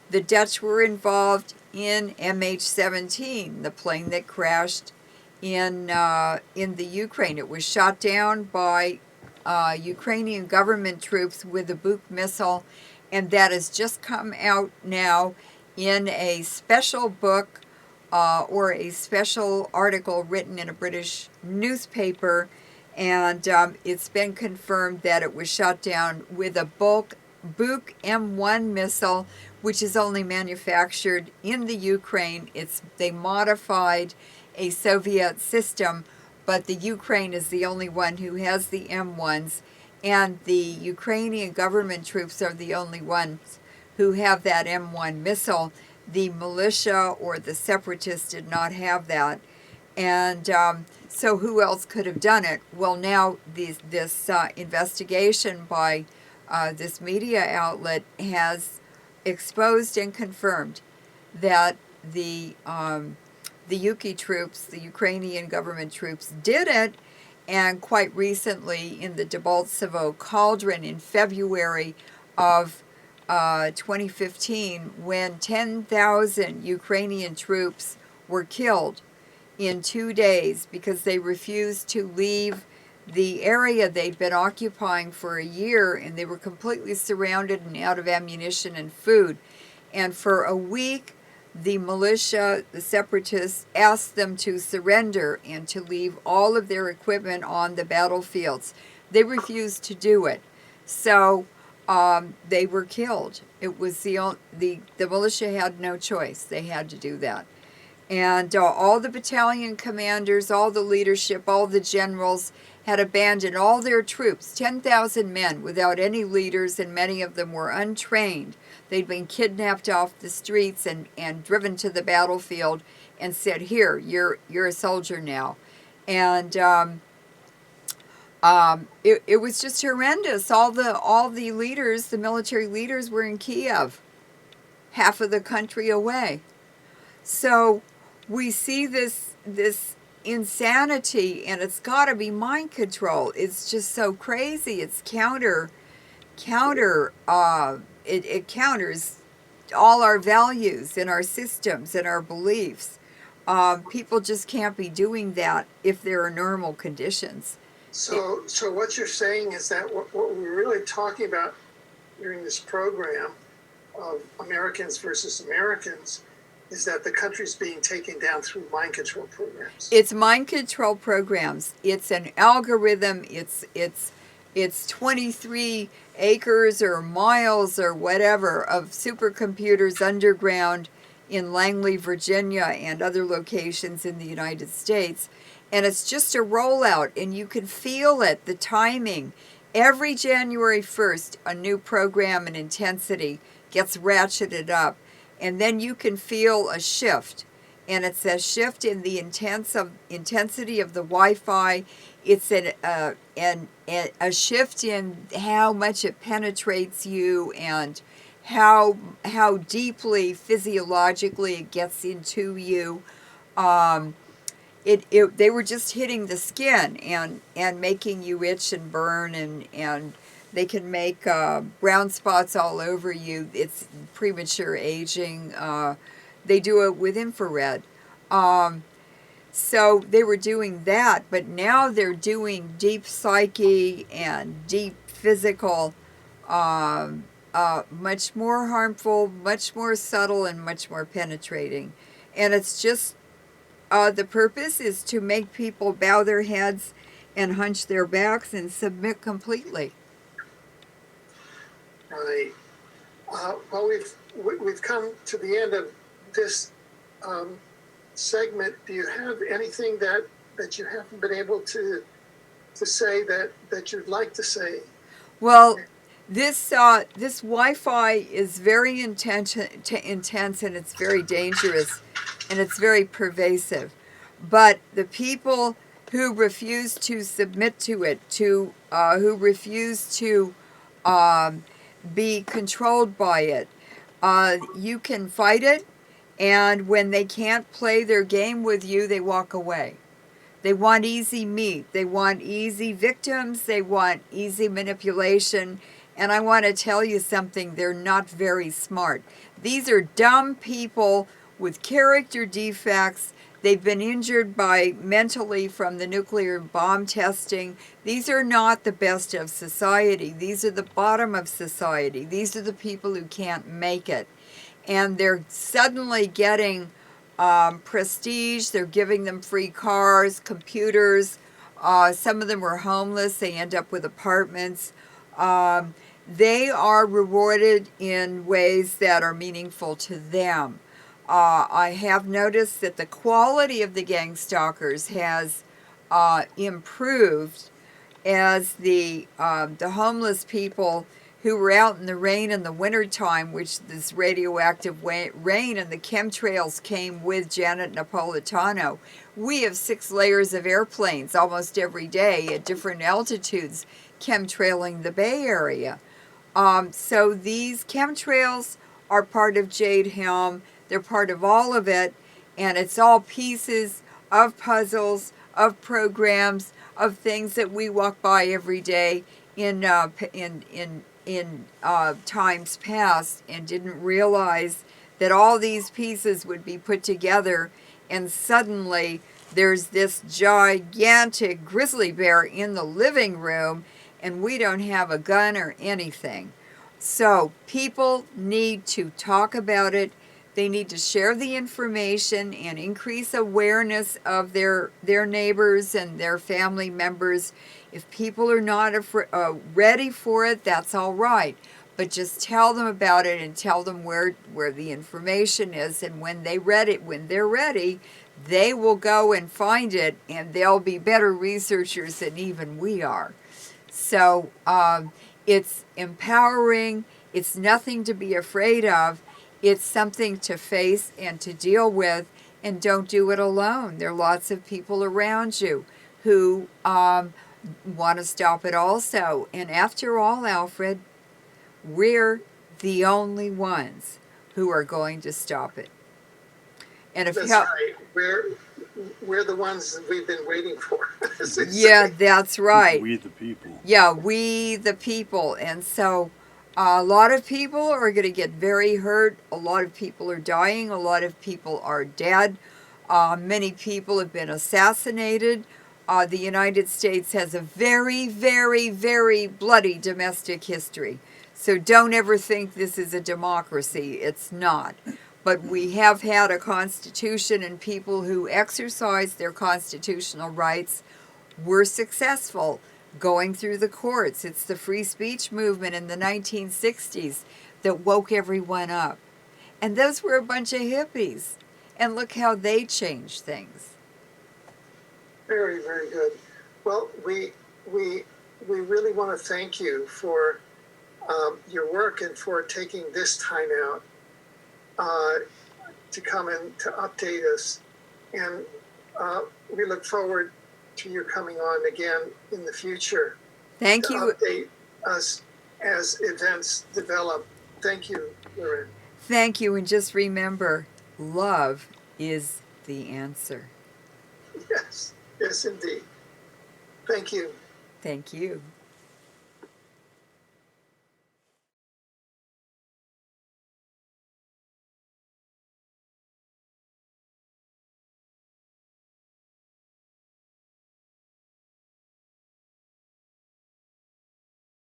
The Dutch were involved in MH17, the plane that crashed in the Ukraine. It was shot down by Ukrainian government troops with a Buk missile, and that has just come out now in a special book or a special article written in a British newspaper, and it's been confirmed that it was shot down with a Buk M1 missile, which is only manufactured in the Ukraine. They modified a Soviet system, but the Ukraine is the only one who has the M1s, and the Ukrainian government troops are the only ones who have that M1 missile. The militia or the separatists did not have that. And so who else could have done it? Well, now this investigation by this media outlet has exposed and confirmed that the Yuki troops, the Ukrainian government troops, did it. And quite recently, in the Debaltsevo cauldron in February of 2015, when 10,000 Ukrainian troops were killed in 2 days because they refused to leave the area they'd been occupying for a year, and they were completely surrounded and out of ammunition and food. And for a week, the militia, the separatists, asked them to surrender and to leave all of their equipment on the battlefields. They refused to do it. So they were killed. It was the militia had no choice. They had to do that. And all the battalion commanders, all the leadership, all the generals had abandoned all their troops, 10,000 men without any leaders, and many of them were untrained. They'd been kidnapped off the streets and driven to the battlefield and said, here, you're a soldier now. And it was just horrendous. All the leaders, the military leaders, were in Kiev, half of the country away. So we see this insanity, and it's got to be mind control. It's just so crazy. It's it counters all our values and our systems and our beliefs. People just can't be doing that if there are normal conditions. So what you're saying is that what we're really talking about during this program of Americans versus Americans is that the country's being taken down through mind control programs. It's mind control programs. It's an algorithm. It's 23 acres or miles or whatever of supercomputers underground in Langley, Virginia, and other locations in the United States. And it's just a rollout, and you can feel it, the timing. Every January 1st, a new program and intensity gets ratcheted up. And then you can feel a shift. And it's a shift in the intensity of the Wi-Fi. It's a shift in how much it penetrates you and how deeply physiologically it gets into you. They were just hitting the skin and making you itch and burn, and they can make brown spots all over you. It's premature aging. They do it with infrared. So they were doing that, but now they're doing deep psyche and deep physical, much more harmful, much more subtle, and much more penetrating. And it's just, the purpose is to make people bow their heads and hunch their backs and submit completely. Right. Well, we've come to the end of this segment. Do you have anything that you haven't been able to say that you'd like to say? Well, this Wi-Fi is very intense, and it's very dangerous, and it's very pervasive. But the people who refuse to submit to it, who refuse to be controlled by it, you can fight it, and when they can't play their game with you, they walk away. They want easy meat. They want easy victims. They want easy manipulation. And I want to tell you something, they're not very smart. These are dumb people with character defects. They've been injured mentally from the nuclear bomb testing. These are not the best of society. These are the bottom of society. These are the people who can't make it. And they're suddenly getting prestige. They're giving them free cars, computers. Some of them are homeless. They end up with apartments. They are rewarded in ways that are meaningful to them. I have noticed that the quality of the gang stalkers has improved as the homeless people who were out in the rain in the wintertime, which this radioactive rain and the chemtrails came with Janet Napolitano. We have 6 layers of airplanes almost every day at different altitudes chemtrailing the Bay Area. So these chemtrails are part of Jade Helm. They're part of all of it, and it's all pieces of puzzles, of programs, of things that we walk by every day in times past, and didn't realize that all these pieces would be put together, and suddenly there's this gigantic grizzly bear in the living room, and we don't have a gun or anything. So people need to talk about it. They need to share the information and increase awareness of their neighbors and their family members. If people are not ready for it, that's all right. But just tell them about it and tell them where the information is. And when they're ready, they will go and find it, and they'll be better researchers than even we are. So it's empowering. It's nothing to be afraid of. It's something to face and to deal with, and don't do it alone. There are lots of people around you who want to stop it also. And after all, Alfred, we're the only ones who are going to stop it. And if That's right. We're the ones that we've been waiting for. Yeah, that's right. We the people. Yeah, we the people. And so a lot of people are going to get very hurt. A lot of people are dying. A lot of people are dead. Many people have been assassinated. The United States has a very, very, very bloody domestic history. So don't ever think this is a democracy. It's not. But we have had a constitution, and people who exercise their constitutional rights were successful going through the courts. It's the free speech movement in the 1960s that woke everyone up. And those were a bunch of hippies. And look how they changed things. Very, very good. Well, we really want to thank you for your work and for taking this time out to come and to update us. And we look forward to your coming on again in the future. Thank to you. Update us as events develop. Thank you, Leuren. Thank you. And just remember, love is the answer. Yes, yes, indeed. Thank you. Thank you.